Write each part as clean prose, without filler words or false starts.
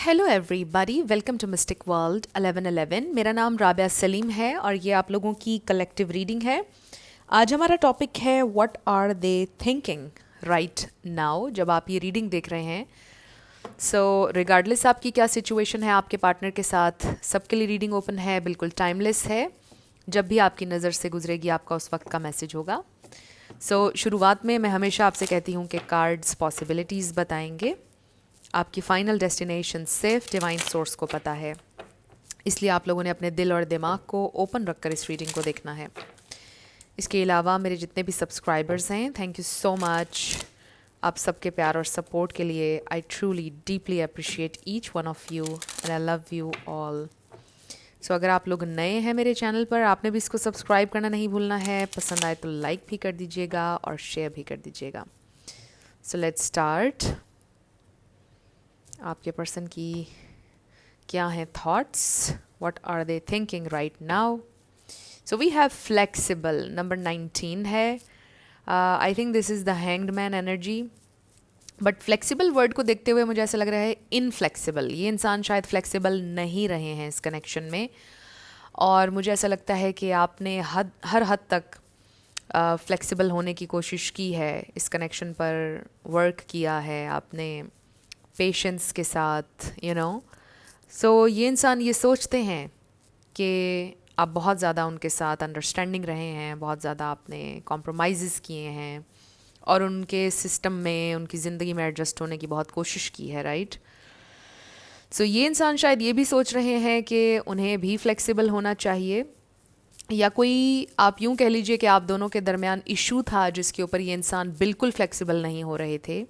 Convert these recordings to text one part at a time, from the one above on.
Hello everybody, welcome to mystic world 1111। मेरा नाम राबिया सलीम है और ये आप लोगों की कलेक्टिव रीडिंग है। आज हमारा टॉपिक है what are they thinking right now. जब आप ये रीडिंग देख रहे हैं, सो रिगार्डलेस आपकी क्या सिचुएशन है आपके पार्टनर के साथ, सबके लिए रीडिंग ओपन है, बिल्कुल टाइमलेस है। जब भी आपकी नज़र से गुजरेगी आपका उस वक्त का मैसेज होगा। शुरुआत में मैं हमेशा आपसे कहती हूँ कि कार्ड्स पॉसिबिलिटीज़ बताएंगे। आपकी फाइनल डेस्टिनेशन सिर्फ डिवाइन सोर्स को पता है, इसलिए आप लोगों ने अपने दिल और दिमाग को ओपन रखकर इस रीडिंग को देखना है। इसके अलावा मेरे जितने भी सब्सक्राइबर्स हैं, थैंक यू सो मच आप सबके प्यार और सपोर्ट के लिए। I truly deeply appreciate each one of you and I love you all. अगर आप लोग नए हैं मेरे चैनल पर, आपने भी इसको सब्सक्राइब करना नहीं भूलना है। पसंद आए तो लाइक भी कर दीजिएगा और शेयर भी कर दीजिएगा। Let's start. आपके पर्सन की क्या हैं thoughts, what are they thinking right now. We have flexible, number 19 है। I think this is the hanged man energy, but flexible word को देखते हुए मुझे ऐसा लग रहा है इनफ्लेक्सिबल। ये इंसान शायद फ्लेक्सिबल नहीं रहे हैं इस कनेक्शन में, और मुझे ऐसा लगता है कि आपने हर हद तक फ्लेक्सिबल होने की कोशिश की है, इस कनेक्शन पर वर्क किया है आपने पेशेंस के साथ, ये इंसान ये सोचते हैं कि आप बहुत ज़्यादा उनके साथ अंडरस्टैंडिंग रहे हैं, बहुत ज़्यादा आपने कॉम्प्रोमाइज़ किए हैं और उनके सिस्टम में, उनकी ज़िंदगी में एडजस्ट होने की बहुत कोशिश की है, राइट। ये इंसान शायद ये भी सोच रहे हैं कि उन्हें भी फ्लेक्सिबल होना चाहिए, या कोई आप यूँ कह लीजिए कि आप दोनों के दरमियान इशू था जिसके ऊपर ये इंसान बिल्कुल फ्लेक्सिबल नहीं हो रहे थे,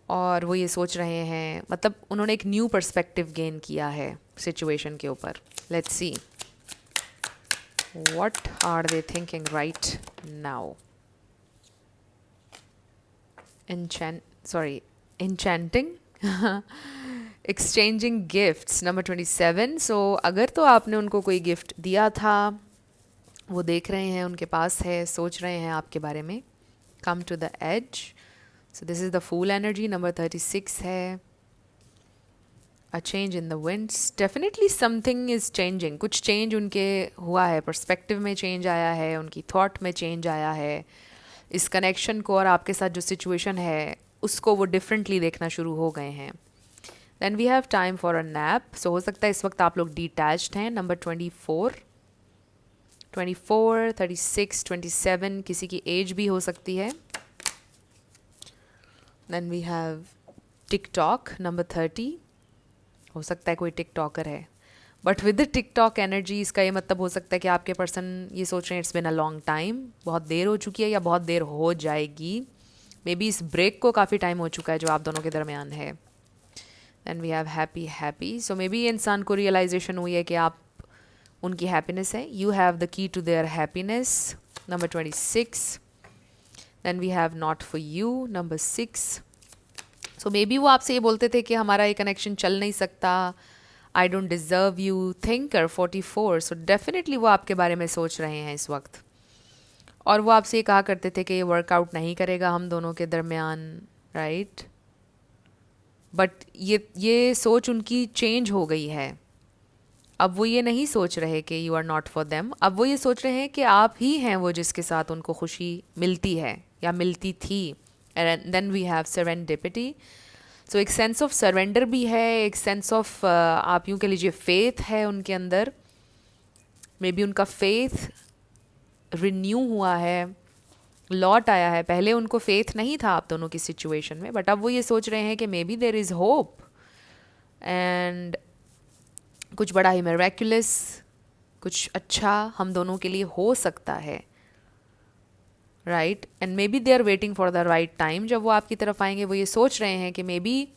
और वो ये सोच रहे हैं, मतलब उन्होंने एक न्यू पर्सपेक्टिव गेन किया है सिचुएशन के ऊपर। Let's see what are they thinking right now. enchanting exchanging gifts, number 27। अगर तो आपने उनको कोई गिफ्ट दिया था, वो देख रहे हैं उनके पास है, सोच रहे हैं आपके बारे में। come to the edge, this is the fool energy, number 36 है। a change in the winds, definitely something is changing, कुछ चेंज उनके हुआ है, पर्सपेक्टिव में चेंज आया है, उनकी थॉट में चेंज आया है। इस कनेक्शन को और आपके साथ जो सिचुएशन है उसको वो डिफरेंटली देखना शुरू हो गए हैं। Then we have time for a nap. हो सकता है इस वक्त आप लोग डिटैच्ड हैं, नंबर 24, 36, 27, किसी की एज भी हो सकती है। Then we have TikTok, number 30, हो सकता है कोई टिकटॉकर है, but with the TikTok energy इसका ये मतलब हो सकता है कि आपके पर्सन ये सोच रहे हैं it's been a long time, बहुत देर हो चुकी है या बहुत देर हो जाएगी। मे बी इस ब्रेक को काफ़ी टाइम हो चुका है जो आप दोनों के दरमियान है। Then we have happy, so maybe बी इंसान को रियलाइजेशन हुई है कि आप उनकी हैप्पीनेस है, you have the key to their happiness, number 26। Then we have not for you, number 6। Maybe बी वो आपसे ये बोलते थे कि हमारा ये कनेक्शन चल नहीं सकता, आई don't deserve you, thinker 44। Definitely वो आपके बारे में सोच रहे हैं इस वक्त, और वो आपसे ये कहा करते थे कि ये वर्कआउट नहीं करेगा हम दोनों के दरमियान, राइट। बट ये सोच उनकी चेंज हो गई है। अब वो ये नहीं सोच रहे कि you are not for them, अब वो ये सोच रहे हैं कि आप ही हैं वो जिसके साथ उनको खुशी मिलती है या मिलती थी। And then we have serendipity, एक सेंस ऑफ सरेंडर भी है, एक सेंस ऑफ आप यूँ कह लीजिए फेथ है उनके अंदर। मे बी उनका फेथ रिन्यू हुआ है, लौट आया है। पहले उनको फेथ नहीं था आप दोनों की सिचुएशन में, बट अब वो ये सोच रहे हैं कि may be there is hope and कुछ बड़ा ही मिरेक्युलस, कुछ अच्छा हम दोनों के लिए हो सकता है, right. And may be they are waiting for the right time. जब वो आपकी तरफ आएंगे वो ये सोच रहे हैं कि मे बी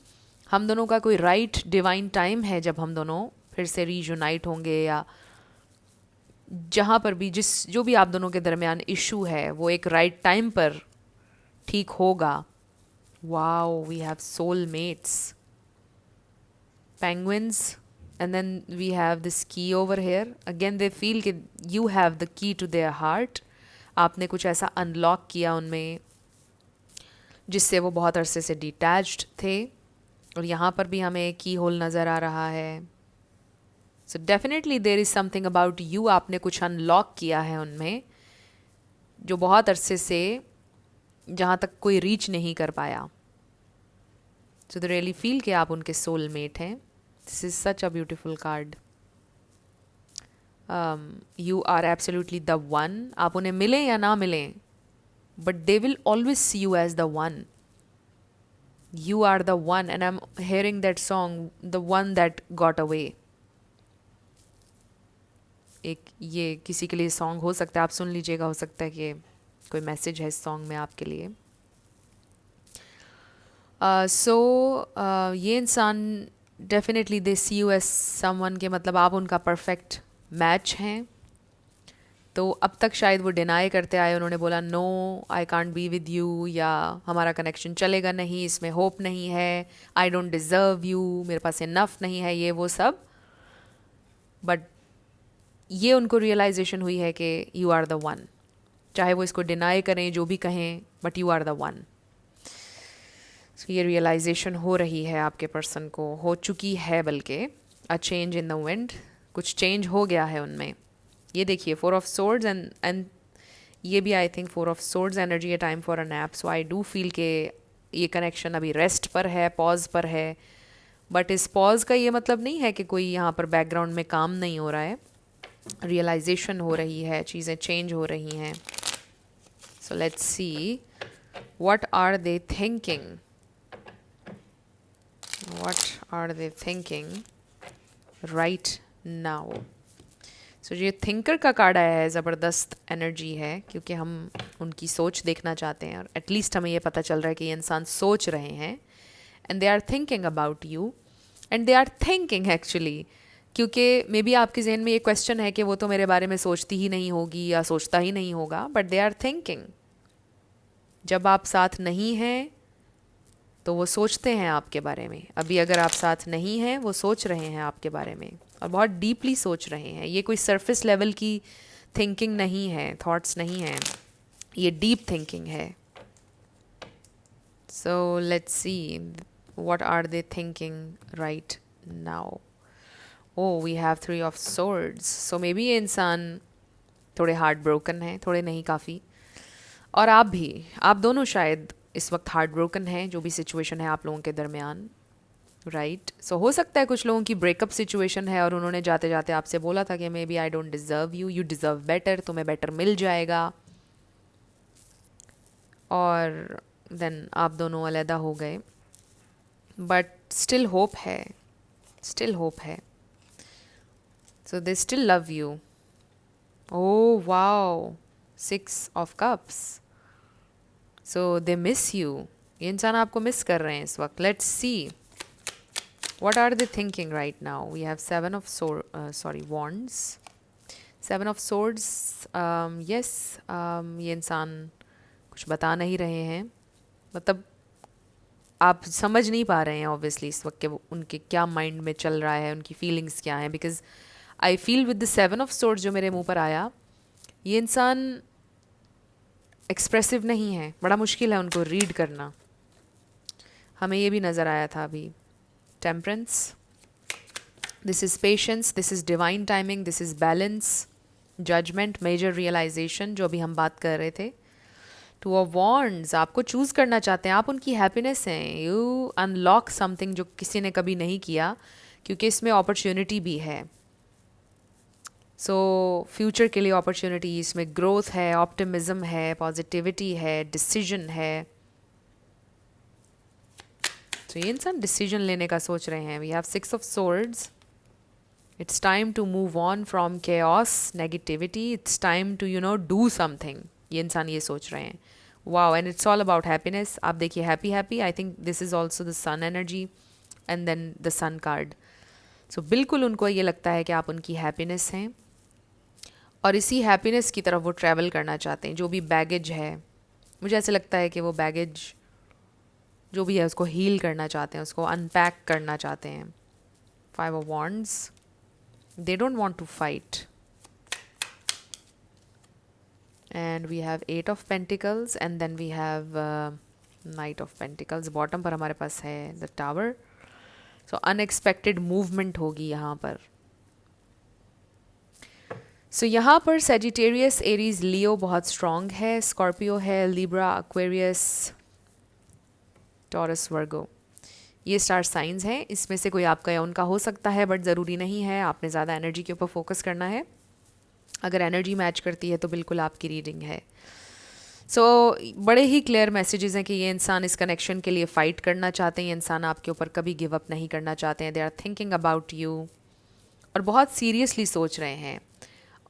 हम दोनों का कोई राइट डिवाइन टाइम है जब हम दोनों फिर से रीयूनाइट होंगे, या जहाँ पर भी जो भी आप दोनों के दरमियान इशू है वो एक राइट टाइम पर ठीक होगा। Wow, we have soulmates, penguins, and then we have this key over here. Again they feel कि you have the key to their heart, आपने कुछ ऐसा अनलॉक किया उनमें जिससे वो बहुत अरसे से डिटैच्ड थे, और यहाँ पर भी हमें की होल नज़र आ रहा है. So definitely there is something about you. आपने कुछ अनलॉक किया है उनमें जो बहुत अरसे से जहाँ तक कोई रीच नहीं कर पाया. सो दे रियली फील कि आप उनके सोलमेट हैं. This is such a beautiful card. You are absolutely the one. आप उन्हें मिलें या ना मिलें, but they will always see you as the one. You are the one, and I'm hearing that song, the one that got away. एक ये किसी के लिए सॉन्ग हो सकता है, आप सुन लीजिएगा. हो सकता है कि कोई मैसेज है इस सॉन्ग में आपके लिए. सो ये इंसान definitely they see you as someone के मतलब आप उनका परफेक्ट मैच हैं. तो अब तक शायद वो डिनाई करते आए. उन्होंने बोला no I can't be with you, या हमारा कनेक्शन चलेगा नहीं, इसमें होप नहीं है, आई डोंट डिज़र्व यू, मेरे पास इनफ नहीं है, ये वो सब. बट ये उनको रियलाइजेशन हुई है कि यू आर द वन. चाहे वो इसको डिनाई करें, जो भी कहें, but you are the one. So ये रियलाइजेशन हो रही है आपके पर्सन को, हो चुकी है बल्कि. A change in the wind, कुछ चेंज हो गया है उनमें. ये देखिए 4 ऑफ सोर्ड्स एंड ये भी I think 4 of swords energy है, time for a nap. So I do feel के ये कनेक्शन अभी रेस्ट पर है, पॉज पर है. बट इस पॉज का ये मतलब नहीं है कि कोई यहाँ पर बैकग्राउंड में काम नहीं हो रहा है. रियलाइजेशन हो रही है, चीज़ें चेंज हो रही हैं. So let's see what are they thinking. What are they thinking right now. So ये थिंकर का कार्ड आया है, ज़बरदस्त एनर्जी है, क्योंकि हम उनकी सोच देखना चाहते हैं. और एटलीस्ट हमें ये पता चल रहा है कि ये इंसान सोच रहे हैं. And they are thinking about you. And they are thinking actually, क्योंकि मे बी आपके जहन में ये क्वेश्चन है कि वो तो मेरे बारे में सोचती ही नहीं होगी या सोचता ही नहीं होगा. But they are thinking. जब आप साथ नहीं हैं तो वो सोचते हैं आपके बारे में. अभी अगर आप साथ नहीं हैं, वो सोच रहे हैं आपके बारे में, और बहुत डीपली सोच रहे हैं. ये कोई सरफेस लेवल की थिंकिंग नहीं है, थॉट्स नहीं हैं, ये डीप थिंकिंग है. So let's see what are they thinking right now. Oh we have 3 of swords. So maybe बी ये इंसान थोड़े हार्ट ब्रोकन हैं, थोड़े नहीं काफ़ी. और आप भी, आप दोनों शायद इस वक्त हार्ट ब्रोकन हैं, जो भी सिचुएशन है आप लोगों के दरमियान. राइट. सो हो सकता है कुछ लोगों की ब्रेकअप सिचुएशन है और उन्होंने जाते जाते आपसे बोला था कि maybe I don't deserve you, you deserve better, तुम्हें बेटर मिल जाएगा. और देन आप दोनों अलहदा हो गए. बट स्टिल होप है, स्टिल होप है. So they still love you. Oh wow, 6 of cups. So they miss you. ये इंसान आपको मिस कर रहे हैं इस वक्त. Let's see what are they thinking right now. We have 7 of wands, 7 of swords. Yes, ये इंसान कुछ बता नहीं रहे हैं. मतलब आप समझ नहीं पा रहे हैं ऑब्वियसली इस वक्त के उनके क्या माइंड में चल रहा है, उनकी फीलिंग्स क्या हैं. Because I feel with the 7 of swords जो मेरे मुंह पर आया, ये इंसान एक्सप्रेसिव नहीं है. बड़ा मुश्किल है उनको रीड करना. हमें ये भी नज़र आया था अभी. Temperance, this is patience, this is divine timing, this is balance, judgment, major realization, जो भी हम बात कर रहे थे. 2 of wands, आपको चूज़ करना चाहते हैं, आप उनकी हैप्पीनेस हैं. यू अनलॉक समथिंग जो किसी ने कभी नहीं किया, क्योंकि इसमें अपॉर्चुनिटी भी है. सो फ्यूचर के लिए अपॉर्चुनिटी, इसमें ग्रोथ है, ऑप्टिमिज्म है, पॉजिटिविटी है, डिसीजन है. तो ये इंसान डिसीजन लेने का सोच रहे हैं. We have 6 of swords. It's time to move on from chaos, negativity. It's time to do something. ये इंसान ये सोच रहे हैं. Wow. And it's all about happiness. आप देखिए happy happy. I think this is also the sun energy and then the sun card. So बिल्कुल उनको ये लगता है कि आप उनकी हैप्पीनेस हैं, और इसी हैप्पीनेस की तरफ वो ट्रैवल करना चाहते हैं. जो भी बैगेज है, मुझे ऐसे लगता है कि वो बैगेज जो भी है उसको हील करना चाहते हैं, उसको अनपैक करना चाहते हैं. 5 of wands. They don't want to fight. And we have 8 of pentacles and then we have Knight of pentacles. Bottom पर हमारे पास है the tower. So unexpected movement होगी यहाँ पर। सो यहाँ पर सेजिटेरियस, एरीज, लियो बहुत स्ट्रॉन्ग है, स्कॉर्पियो है, लिब्रा, एक्वेरियस, टॉरस, वर्गो, ये स्टार साइंस हैं। इसमें से कोई आपका या उनका हो सकता है, बट ज़रूरी नहीं है। आपने ज़्यादा एनर्जी के ऊपर फोकस करना है। अगर एनर्जी मैच करती है तो बिल्कुल आपकी रीडिंग है। सो बड़े ही क्लियर मैसेजेस हैं कि ये इंसान इस कनेक्शन के लिए फ़ाइट करना चाहते हैं। ये इंसान आपके ऊपर कभी गिव अप नहीं करना चाहते हैं। They are thinking about you, और बहुत सीरियसली सोच रहे हैं।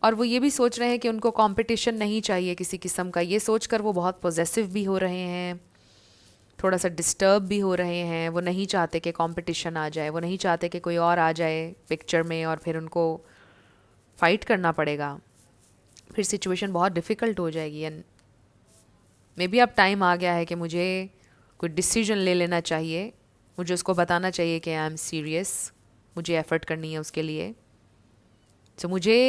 और वो ये भी सोच रहे हैं कि उनको कंपटीशन नहीं चाहिए किसी किस्म का। ये सोचकर वो बहुत पॉजेसिव भी हो रहे हैं, थोड़ा सा डिस्टर्ब भी हो रहे हैं। वो नहीं चाहते कि कंपटीशन आ जाए, वो नहीं चाहते कि कोई और आ जाए पिक्चर में और फिर उनको फ़ाइट करना पड़ेगा, फिर सिचुएशन बहुत डिफ़िकल्ट हो जाएगी। एंड मे बी अब टाइम आ गया है कि मुझे कोई डिसीजन ले लेना चाहिए, मुझे उसको बताना चाहिए कि आई एम सीरियस, मुझे एफ़र्ट करनी है उसके लिए। तो मुझे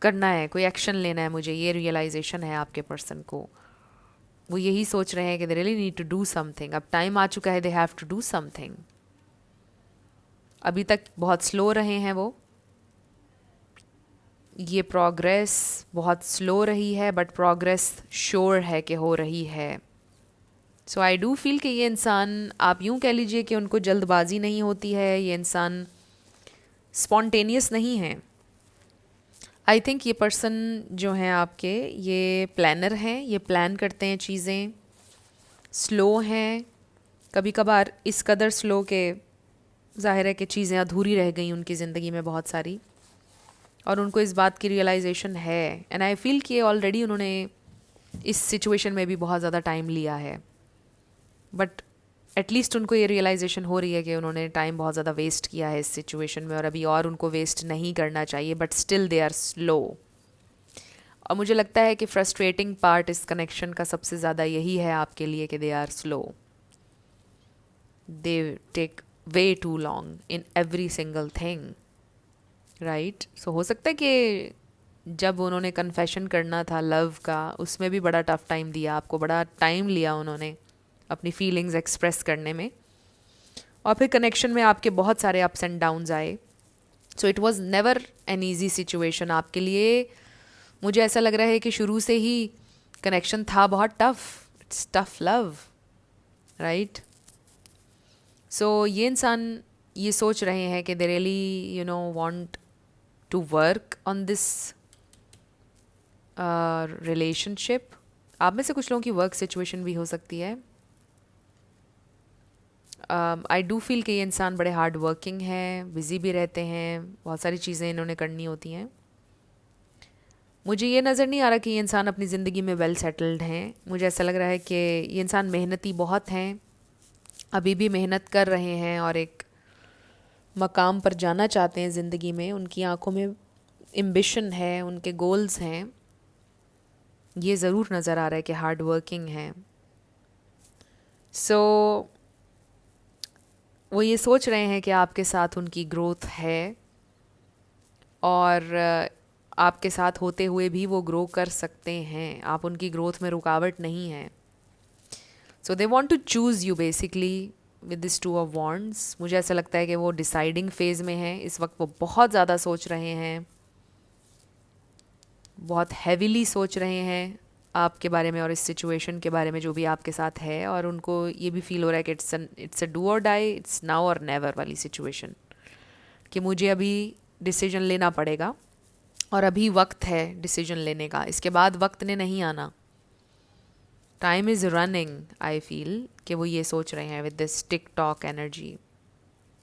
करना है, कोई एक्शन लेना है मुझे, ये रियलाइजेशन है आपके पर्सन को। वो यही सोच रहे हैं कि they really need to do something. अब टाइम आ चुका है, they have to do something. अभी तक बहुत स्लो रहे हैं वो, ये प्रोग्रेस बहुत स्लो रही है, बट प्रोग्रेस श्योर है कि हो रही है। सो आई डू फील कि ये इंसान, आप यूँ कह लीजिए कि उनको जल्दबाजी नहीं होती है, ये इंसान स्पॉन्टेनियस नहीं है। आई थिंक ये पर्सन जो हैं आपके, ये प्लानर हैं, ये प्लान करते हैं चीज़ें, स्लो हैं, कभी कभार इस कदर स्लो के ज़ाहिर है कि चीज़ें अधूरी रह गई उनकी ज़िंदगी में बहुत सारी, और उनको इस बात की रियलाइजेशन है। एंड आई फील कि ऑलरेडी उन्होंने इस सिचुएशन में भी बहुत ज़्यादा टाइम लिया है, बट एटलीस्ट उनको ये रियलाइजेशन हो रही है कि उन्होंने टाइम बहुत ज़्यादा वेस्ट किया है इस सिचुएशन में, और अभी और उनको वेस्ट नहीं करना चाहिए, but still they are slow. और मुझे लगता है कि फ्रस्ट्रेटिंग पार्ट इस कनेक्शन का सबसे ज़्यादा यही है आपके लिए कि they are slow, they take way too long in every single thing, right. So हो सकता है कि जब उन्होंने कन्फेशन करना था लव का, उसमें भी बड़ा टफ टाइम दिया आपको, बड़ा टाइम लिया उन्होंने अपनी फीलिंग्स एक्सप्रेस करने में, और फिर कनेक्शन में आपके बहुत सारे अप्स एंड डाउन्स आए। So it was never an easy situation आपके लिए। मुझे ऐसा लग रहा है कि शुरू से ही कनेक्शन था बहुत tough, it's tough love, right. So ये इंसान ये सोच रहे हैं कि they really want to work on this relationship. आप में से कुछ लोगों की वर्क सिचुएशन भी हो सकती है। आई डू फील कि ये इंसान बड़े हार्ड वर्किंग हैं, बिज़ी भी रहते हैं, बहुत सारी चीज़ें इन्होंने करनी होती हैं। मुझे ये नज़र नहीं आ रहा कि ये इंसान अपनी ज़िंदगी में वेल सेटल्ड हैं। मुझे ऐसा लग रहा है कि ये इंसान मेहनती बहुत हैं, अभी भी मेहनत कर रहे हैं और एक मकाम पर जाना चाहते हैं ज़िंदगी में। उनकी आंखों में एम्बिशन है, उनके गोल्स हैं, ये ज़रूर नज़र आ रहा है कि हार्ड वर्किंग हैं। सो वो ये सोच रहे हैं कि आपके साथ उनकी ग्रोथ है, और आपके साथ होते हुए भी वो ग्रो कर सकते हैं, आप उनकी ग्रोथ में रुकावट नहीं हैं। So they want to choose you basically with this two of wands. मुझे ऐसा लगता है कि वो डिसाइडिंग फेज़ में हैं इस वक्त, वो बहुत ज़्यादा सोच रहे हैं, बहुत हैवीली सोच रहे हैं आपके बारे में और इस सिचुएशन के बारे में जो भी आपके साथ है, और उनको ये भी फील हो रहा है कि इट्स अ डू और डाई, इट्स नाउ और नेवर वाली सिचुएशन, कि मुझे अभी डिसीजन लेना पड़ेगा और अभी वक्त है डिसीजन लेने का, इसके बाद वक्त ने नहीं आना। Time is running, I feel कि वो ये सोच रहे हैं with this tick tock energy,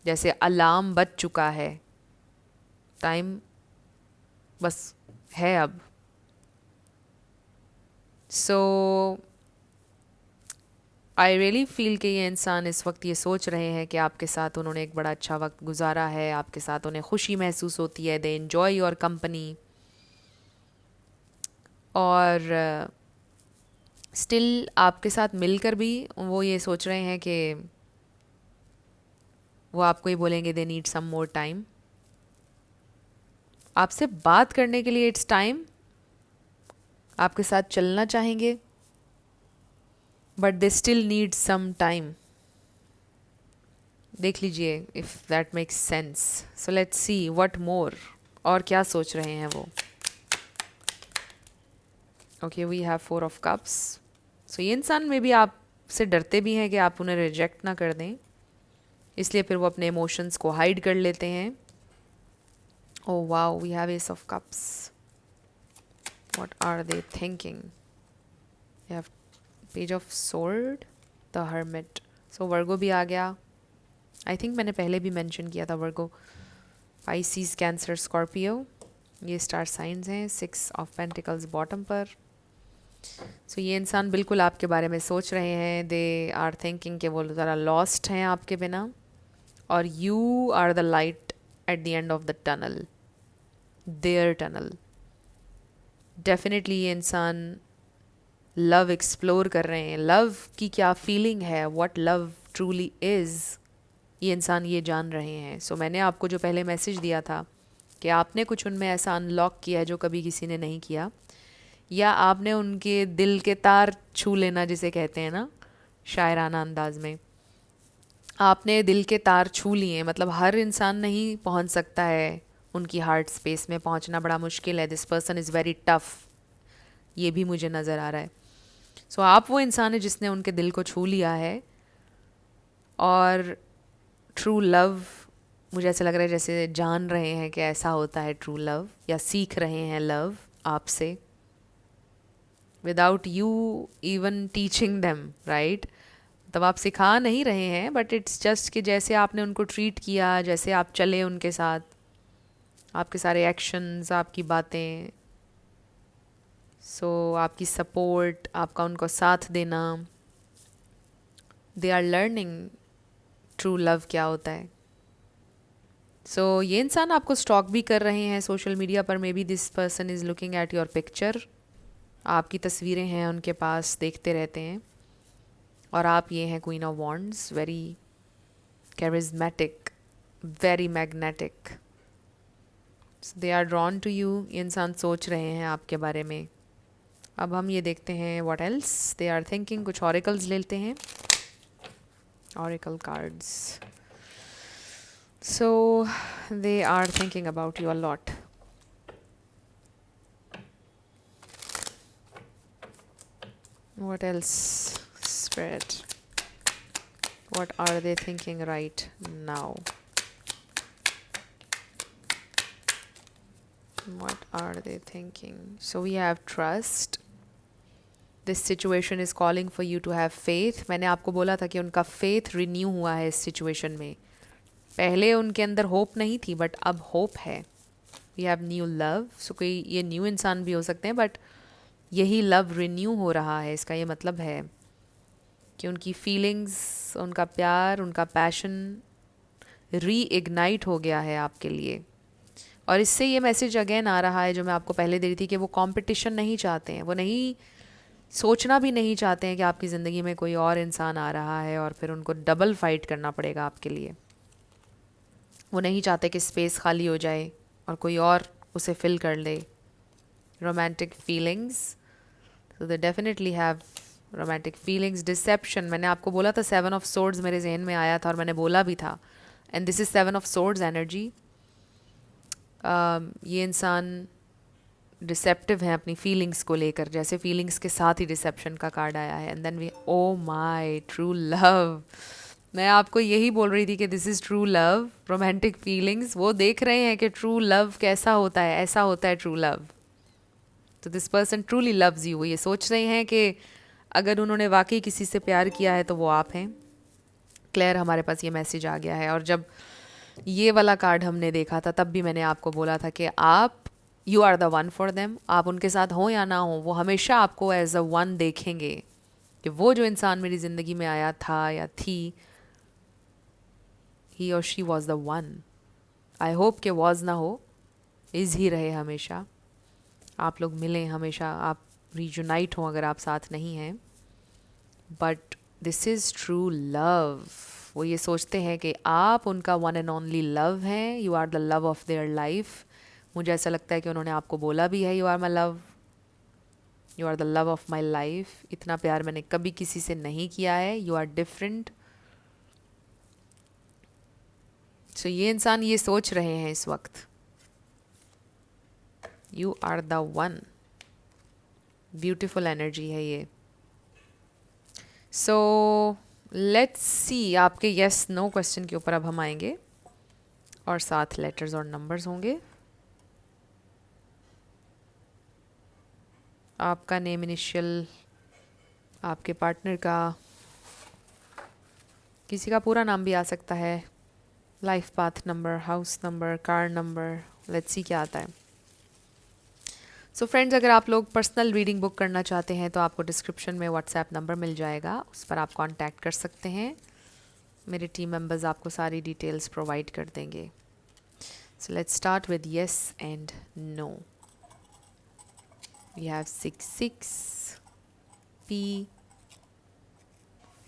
जैसे अलार्म बज चुका है, टाइम बस है अब। सो आई रियली फील कि ये इंसान इस वक्त ये सोच रहे हैं कि आपके साथ उन्होंने एक बड़ा अच्छा वक्त गुजारा है, आपके साथ उन्हें खुशी महसूस होती है, दे एन्जॉय योर कंपनी, और स्टिल आपके साथ मिलकर भी वो ये सोच रहे हैं कि वो आपको ही बोलेंगे they need some more time. आपसे बात करने के लिए इट्स टाइम, आपके साथ चलना चाहेंगे, but they still need some time. देख लीजिए if that makes sense. So let's see what more. और क्या सोच रहे हैं वो. Okay we have 4 of cups. So ये इंसान में भी आपसे डरते भी हैं कि आप उन्हें रिजेक्ट ना कर दें, इसलिए फिर वो अपने इमोशंस को हाइड कर लेते हैं. Oh wow we have Ace of Cups. What are they thinking. We have Page of Sword, the hermit. So Virgo भी आ गया. आई थिंक मैंने पहले भी मेंशन किया था वर्गो, पाइसीज, कैंसर, स्कॉर्पियो ये स्टार साइंस हैं. 6 of Pentacles बॉटम पर. सो ये इंसान बिल्कुल आपके बारे में सोच रहे हैं. दे आर थिंकिंग कि वो ज़रा लॉस्ट हैं आपके बिना, और you are the light at the end of the tunnel, their tunnel. Definitely ये इंसान लव एक्सप्लोर कर रहे हैं. लव की क्या फीलिंग है, व्हाट लव ट्रूली इज़, ये इंसान ये जान रहे हैं. सो मैंने आपको जो पहले मैसेज दिया था कि आपने कुछ उनमें ऐसा अनलॉक किया है जो कभी किसी ने नहीं किया, या आपने उनके दिल के तार छू लेना जिसे कहते हैं ना शायराना अंदाज में, आपने दिल के तार छू लिए. मतलब हर इंसान नहीं पहुंच सकता है उनकी हार्ट स्पेस में, पहुंचना बड़ा मुश्किल है. This person is very tough, ये भी मुझे नज़र आ रहा है. सो आप वो इंसान है जिसने उनके दिल को छू लिया है. और ट्रू लव, मुझे ऐसा लग रहा है जैसे जान रहे हैं कि ऐसा होता है ट्रू लव, या सीख रहे हैं लव आपसे, without you even teaching them, right. तब आप सिखा नहीं रहे हैं, बट इट्स जस्ट कि जैसे आपने उनको ट्रीट किया, जैसे आप चले उनके साथ, आपके सारे एक्शंस, आपकी बातें, आपकी सपोर्ट, आपका उनको साथ देना, they are learning true love क्या होता है. ये इंसान आपको स्टॉक भी कर रहे हैं सोशल मीडिया पर. May be this person is looking at your picture. आपकी तस्वीरें हैं उनके पास, देखते रहते हैं. और आप ये हैं queen of wands, very charismatic, very magnetic. They are drawn to you. ये इंसान सोच रहे हैं आपके बारे में. अब हम ये देखते हैं what else they are thinking. कुछ ऑरिकल्स लेते हैं, oracle cards. So they are thinking about you a lot. What else, Spirit? What are they thinking right now? What are they thinking? So we have trust. This situation is calling for you to have faith. मैंने आपको बोला था कि उनका faith renew हुआ है इस situation में. पहले उनके अंदर hope नहीं थी, but अब hope है. We have new love. So कोई ये new इंसान भी हो सकते हैं, but यही लव रिन्यू हो रहा है. इसका ये मतलब है कि उनकी फीलिंग्स, उनका प्यार, उनका पैशन री-इग्नाइट हो गया है आपके लिए. और इससे ये मैसेज अगेन आ रहा है जो मैं आपको पहले दे रही थी कि वो कंपटीशन नहीं चाहते हैं. वो नहीं सोचना भी नहीं चाहते हैं कि आपकी ज़िंदगी में कोई और इंसान आ रहा है और फिर उनको डबल फाइट करना पड़ेगा आपके लिए. वो नहीं चाहते कि स्पेस खाली हो जाए और कोई और उसे फिल कर ले. Romantic feelings, so they definitely have romantic feelings. Deception, मैंने आपको बोला था 7 of Swords मेरे जहन में आया था और मैंने बोला भी था. and this is 7 of Swords energy. ये इंसान डिसेप्टिव हैं अपनी फीलिंग्स को लेकर, जैसे फीलिंग्स के साथ ही डिसेप्शन का कार्ड आया है. And then we, oh my true love, मैं आपको यही बोल रही थी कि this is true love. Romantic feelings, वो देख रहे हैं कि ट्रू लव कैसा होता है, ऐसा होता है ट्रू लव. तो this person truly loves you. वो ये सोच रहे हैं कि अगर उन्होंने वाकई किसी से प्यार किया है तो वो आप हैं. क्लियर, हमारे पास ये मैसेज आ गया है. और जब ये वाला कार्ड हमने देखा था तब भी मैंने आपको बोला था कि आप, you are the one for them. आप उनके साथ हों या ना हों, वो हमेशा आपको एज अ वन देखेंगे. कि वो जो इंसान मेरी ज़िंदगी में आया था या थी, ही और she was the one. I hope कि वॉज ना हो, इज़ ही रहे हमेशा. आप लोग मिलें हमेशा, आप रीजुनाइट हों अगर आप साथ नहीं हैं. But this is true love. वो ये सोचते हैं कि आप उनका वन एंड ओनली लव हैं. You are the love of their life. मुझे ऐसा लगता है कि उन्होंने आपको बोला भी है, you are my love, you are the love of my life. इतना प्यार मैंने कभी किसी से नहीं किया है. You are different. सो ये इंसान ये सोच रहे हैं इस वक्त, you are the one. Beautiful energy है ये। सो लेट्स सी, आपके यस नो क्वेश्चन के ऊपर अब हम आएंगे और साथ लेटर्स और नंबर्स होंगे। आपका नेम, इनिशियल, आपके पार्टनर का, किसी का पूरा नाम भी आ सकता है, life path number, house number, car number. Let's see क्या आता है। सो फ्रेंड्स, अगर आप लोग पर्सनल रीडिंग बुक करना चाहते हैं तो आपको डिस्क्रिप्शन में व्हाट्सएप नंबर मिल जाएगा, उस पर आप कांटेक्ट कर सकते हैं। मेरे टीम मेंबर्स आपको सारी डिटेल्स प्रोवाइड कर देंगे। So let's start with yes and no. We have 66 P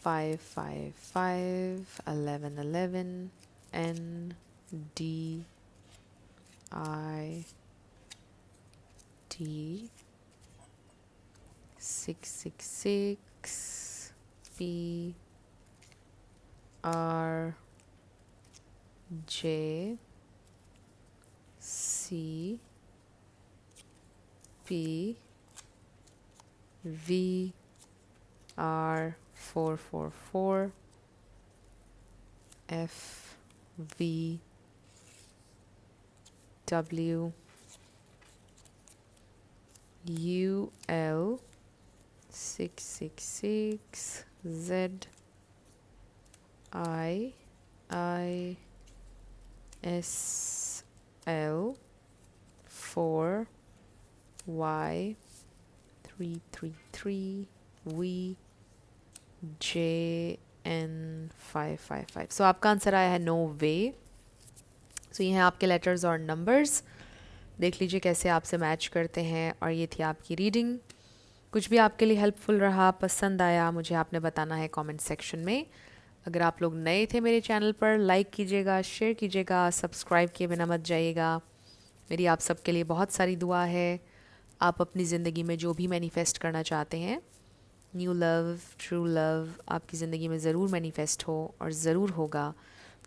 555 1111 N D I T 666 P R J C P V R 444 F V W U L 666 Z I S L 4 Y 333 V J N 555। सो आपका answer आया है no वे। सो ये हैं आपके letters और numbers, देख लीजिए कैसे आपसे मैच करते हैं। और ये थी आपकी रीडिंग। कुछ भी आपके लिए हेल्पफुल रहा, पसंद आया, मुझे आपने बताना है कमेंट सेक्शन में। अगर आप लोग नए थे मेरे चैनल पर, लाइक कीजिएगा, शेयर कीजिएगा, सब्सक्राइब किए बिना मत जाइएगा। मेरी आप सबके लिए बहुत सारी दुआ है। आप अपनी ज़िंदगी में जो भी मैनिफेस्ट करना चाहते हैं, न्यू लव, ट्रू लव, आपकी ज़िंदगी में ज़रूर मैनिफेस्ट हो और ज़रूर होगा,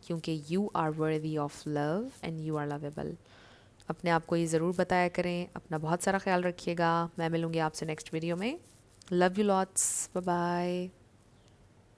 क्योंकि you are worthy of love and you are lovable. अपने आप को ये ज़रूर बताया करें। अपना बहुत सारा ख्याल रखिएगा। मैं मिलूँगी आपसे नेक्स्ट वीडियो में। Love you lots, bye bye.